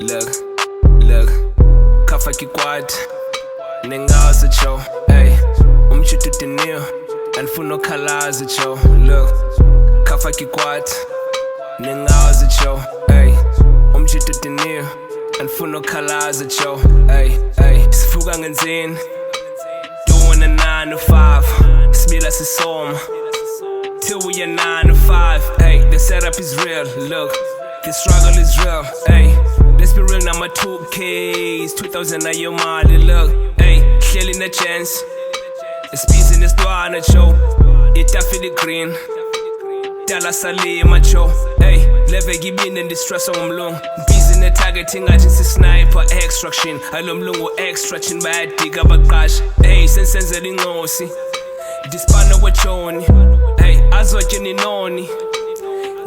Look, kafa kikwat nengazi cho, ey umshito dinio anfuno khalazi cho. Look, kafa kikwat nengazi cho, ey umshito dinio anfuno khalazi cho, ey sifuka ngenzini doing a 9 to 5, sibila sisoma till we are 9 to 5, ey the setup is real. Look, the struggle is real, ayy. Let's be real now, my 2Ks 2000 na yo mali. Look, ayy, hleli na chance isibizi nesitwana cho itafili green dala salima cho, ayy leve gibine ndistressa ngomlungu busy ne-targeting ngathi si-sniper extraction alo mlungu extra chin bayadika abaqashi, ayy sensenzela ingosi dispana wetshoni, ayy azotye ninoni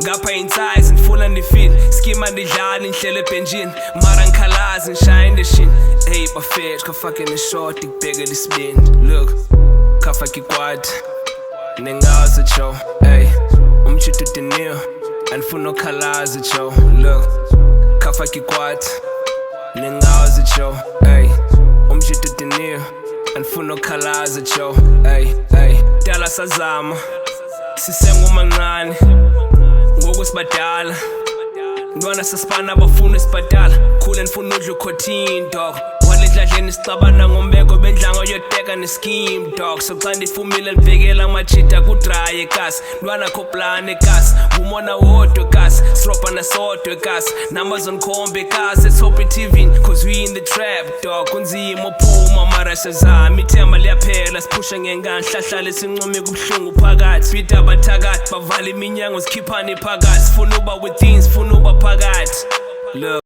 ngapha insize ngifuna ndifeel skima ndidlala inhlelo ebenjini mara ngikhalazi ngishaya indeshini, hey bafethu kafake neshort ikubhekela isibindi. Look, kafake ikwad nengazi cho, hey umshito dinio anfuno khalazi cho. Look, kafake ikwad nengazi cho, hey umshito dinio anfuno khalazi cho, hey dala sazama sisengumancane ngoku sibadala ntwana sasibana abafuna isibhadala khule nifuna udla ukhothini dog walidladleni sicabana ngombeko bendlango yoteka neskim dog. So xa ndifumile ndibhekela amachita kudraye ekasi ntwana khoplane ekasi umona wodwa ekasi siropa nasodwa ekasi namazonkhombe ekasi ethope TV cause we in the trap dog kunzima uphuma mara siyazama ithemba liyaphela siphusha ngengane hlahlale sincume kubuhlungu phakathi bida abathakathi bavala iminyango sikhiphane phakathi sifuna uba within sifuna uba phakathi. Look.